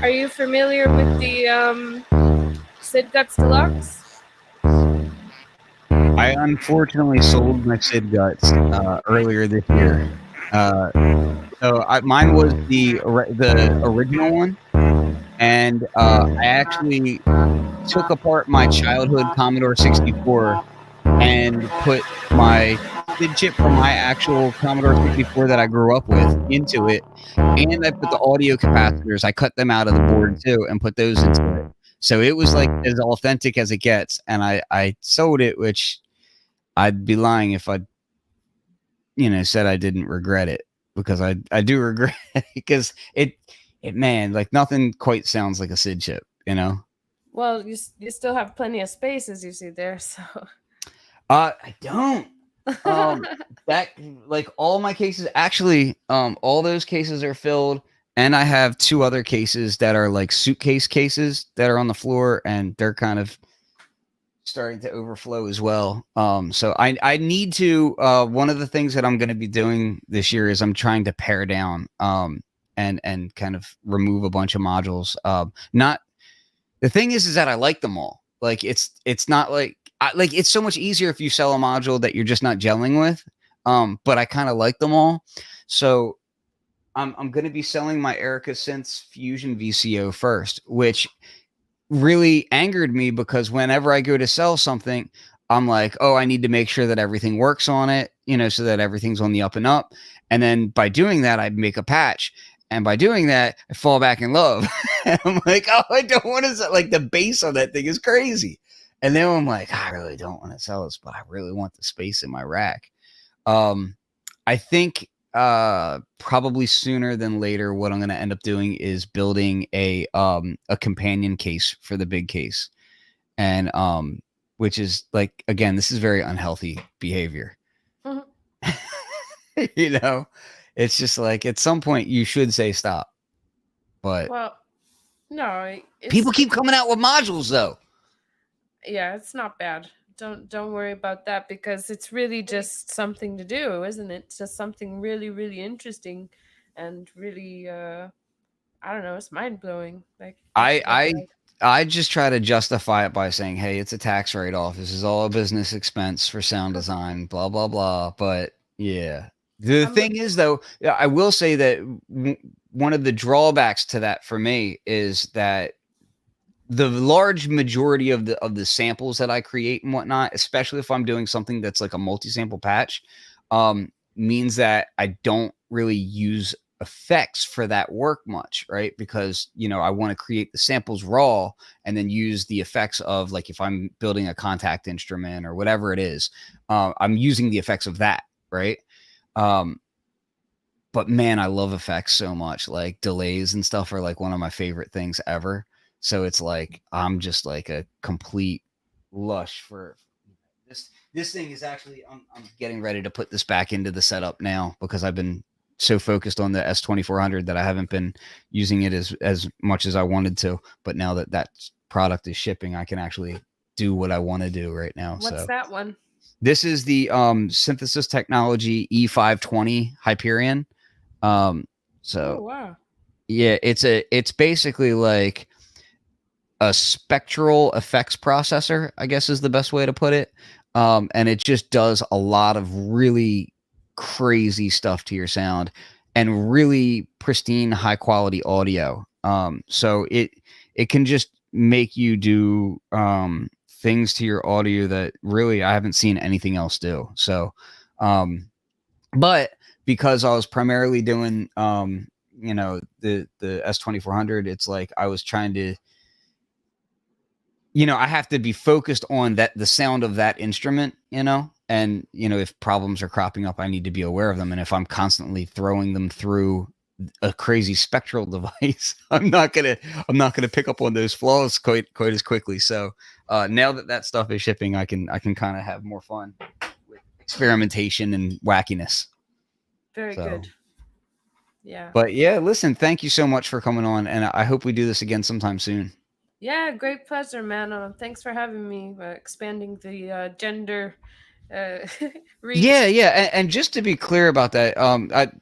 A: Are you familiar with the Sid Guts Deluxe?
B: I unfortunately sold my Sid Guts earlier this year. Mine was the original one, and I actually took apart my childhood Commodore 64 and put my SID chip from my actual Commodore 64 that I grew up with into it, and I put the audio capacitors. I cut them out of the board too and put those into it. So it was like as authentic as it gets, and I sold it, which I'd be lying if I, said I didn't regret it, because I do regret it, because it man, like nothing quite sounds like a SID chip,
A: Well, you still have plenty of space, as you see there. So
B: I don't. That like all my cases actually, all those cases are filled, and I have 2 other cases that are like suitcase cases that are on the floor, and they're kind of starting to overflow as well. So I need to. One of the things that I'm going to be doing this year is I'm trying to pare down, and kind of remove a bunch of modules. Not the thing is that I like them all. Like it's not like like it's so much easier if you sell a module that you're just not gelling with. But I kind of like them all. So I'm going to be selling my Erica Synths Fusion VCO first, which really angered me because whenever I go to sell something, I'm like, oh, I need to make sure that everything works on it, so that everything's on the up and up. And then by doing that, I make a patch. And by doing that, I fall back in love. And I'm like, oh, I don't want to, like, the bass on that thing is crazy. And then I'm like, I really don't want to sell this, but I really want the space in my rack. I think probably sooner than later, what I'm going to end up doing is building a companion case for the big case, and which is like, again, this is very unhealthy behavior. It's just like at some point you should say stop, but
A: Well, no,
B: people keep coming out with modules though.
A: Yeah, it's not bad. Don't worry about that, because it's really just something to do, isn't it? It's just something really, really interesting and really I don't know, it's mind blowing. Like
B: I just try to justify it by saying, hey, it's a tax write-off. This is all a business expense for sound design, blah, blah, blah. But yeah, the thing is, though, I will say that one of the drawbacks to that for me is that the large majority of the samples that I create and whatnot, especially if I'm doing something that's like a multi-sample patch, means that I don't really use effects for that work much, right? Because I want to create the samples raw and then use the effects of, like, if I'm building a contact instrument or whatever it is, I'm using the effects of that, right? But man, I love effects so much. Like delays and stuff are like one of my favorite things ever. So it's like I'm just like a complete lush for this. This thing is actually, I'm getting ready to put this back into the setup now because I've been so focused on the S2400 that I haven't been using it as much as I wanted to. But now that product is shipping, I can actually do what I want to do right now.
A: What's that one?
B: This is the Synthesis Technology E520 Hyperion. Oh,
A: wow.
B: Yeah, it's basically like a spectral effects processor, I guess is the best way to put it. And it just does a lot of really crazy stuff to your sound and really pristine, high quality audio. So it can just make you do things to your audio that really I haven't seen anything else do. So, but because I was primarily doing, the S2400, it's like I was trying to, I have to be focused on the sound of that instrument, and, if problems are cropping up, I need to be aware of them. And if I'm constantly throwing them through a crazy spectral device, I'm not going to pick up on those flaws quite as quickly. So, now that stuff is shipping, I can kind of have more fun with experimentation and wackiness.
A: Very good. Yeah.
B: But yeah, listen, thank you so much for coming on, and I hope we do this again sometime soon.
A: Yeah, great pleasure, man. Thanks for having me, expanding the gender reach.
B: Yeah, and just to be clear about that,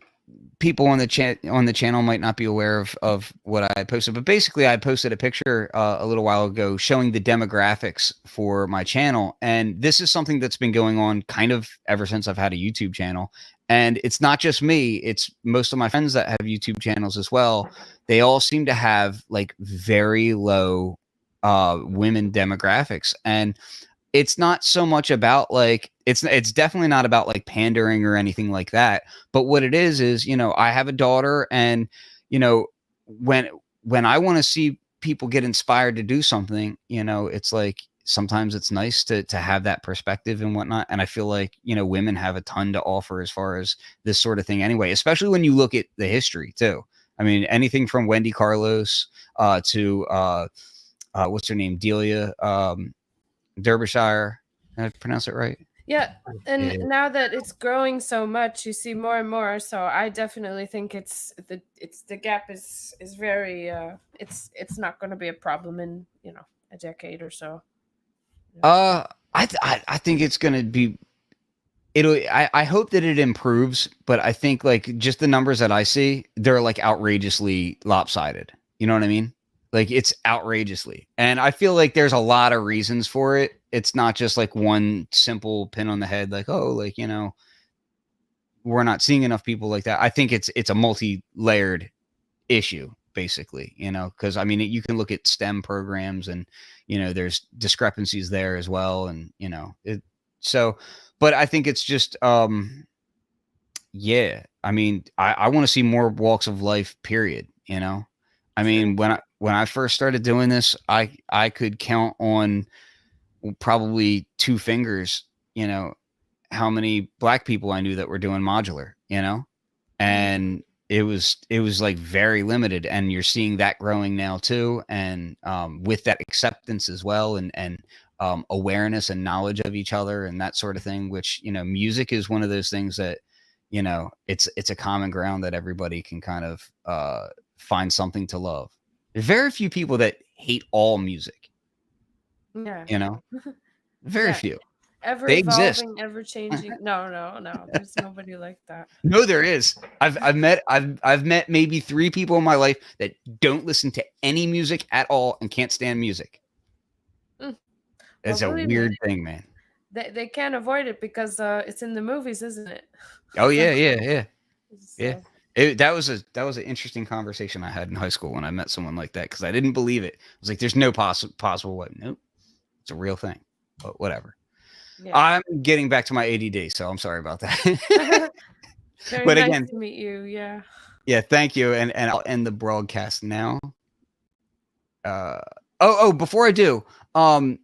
B: people on the channel might not be aware of what I posted, but basically I posted a picture a little while ago showing the demographics for my channel, and this is something that's been going on kind of ever since I've had a YouTube channel. And it's not just me, it's most of my friends that have YouTube channels as well. They all seem to have like very low women demographics. And it's not so much about like, it's definitely not about like pandering or anything like that. But what it is, I have a daughter, and, when I want to see people get inspired to do something, it's like, sometimes it's nice to have that perspective and whatnot. And I feel like, women have a ton to offer as far as this sort of thing anyway, especially when you look at the history too. I mean, anything from Wendy Carlos to what's her name? Delia Derbyshire. Did I pronounce it right?
A: Yeah, and
B: Yeah.
A: now that it's growing so much, you see more and more. So I definitely think the gap is very it's not going to be a problem in a decade or so.
B: I think it's gonna be. I hope that it improves, but I think like just the numbers that I see, they're like outrageously lopsided. You know what I mean? Like it's outrageously, and I feel like there's a lot of reasons for it. It's not just like one simple pin on the head, like oh, like we're not seeing enough people like that. I think it's a multi-layered issue basically, because I mean you can look at STEM programs and there's discrepancies there as well, and so but I think it's just yeah, I mean I want to see more walks of life, period. I mean
A: True.
B: when I first started doing this, I could count on probably two fingers how many black people I knew that were doing modular, and it was like very limited, and you're seeing that growing now too, and with that acceptance as well, and awareness and knowledge of each other and that sort of thing, which music is one of those things that it's a common ground that everybody can kind of find something to love. There's very few people that hate all music,
A: Yeah.
B: very
A: Yeah.
B: few.
A: Ever
B: They exist.
A: evolving, ever changing. No, no, no. There's nobody like that.
B: No, there is. I've met maybe 3 people in my life that don't listen to any music at all and can't stand music.
A: Mm.
B: It's
A: Well,
B: a
A: believe me,
B: weird thing, man.
A: they can't avoid it because it's in the movies, isn't it?
B: Oh
A: So,
B: yeah, yeah.
A: so
B: That was an interesting conversation I had in high school when I met someone like that, because I didn't believe it. I was like, "There's no possible way." Nope, it's a real thing. But whatever.
A: yeah.
B: I'm getting back to my ADD, so I'm sorry about that.
A: Very
B: But
A: nice
B: again,
A: to meet you. Yeah.
B: yeah, thank you, and I'll end the broadcast now. Before I do, can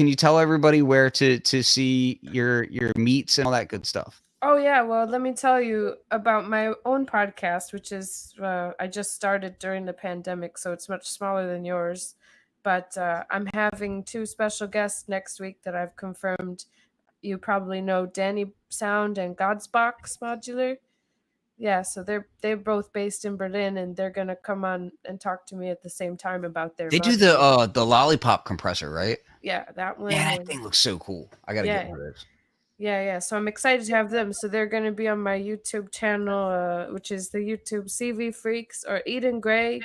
B: you tell everybody where to see your meets and all that good stuff?
A: Oh yeah, well, let me tell you about my own podcast, which is I just started during the pandemic, so it's much smaller than yours. But I'm having 2 special guests next week that I've confirmed. You probably know Danny Sound and Godsbox Modular. Yeah, so they're both based in Berlin, and they're gonna come on and talk to me at the same time about their
B: They do
A: modular.
B: the lollipop compressor, right?
A: Yeah, that one.
B: Yeah, that
A: And
B: thing looks so cool. I gotta get
A: yeah,
B: one of those.
A: yeah. So I'm excited to have them. So they're going to be on my YouTube channel, which is the YouTube CV Freqs or Eden Gray,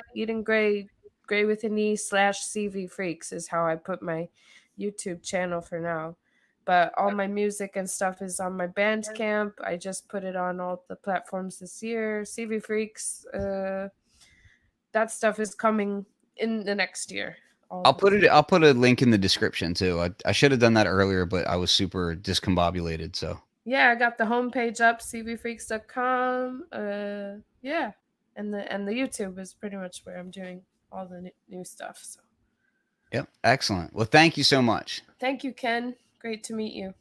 A: Gray with an E / CV Freqs is how I put my YouTube channel for now. But all my music and stuff is on my Bandcamp. I just put it on all the platforms this year. CV Freqs, that stuff is coming in the next year.
B: I'll put a link in the description too. I should have done that earlier, but I was super discombobulated. So
A: yeah, I got the homepage up, cvfreaks.com. Yeah, and the YouTube is pretty much where I'm doing all the new stuff. So,
B: yep, excellent. Well, thank you so much.
A: thank you, Ken. Great to meet you.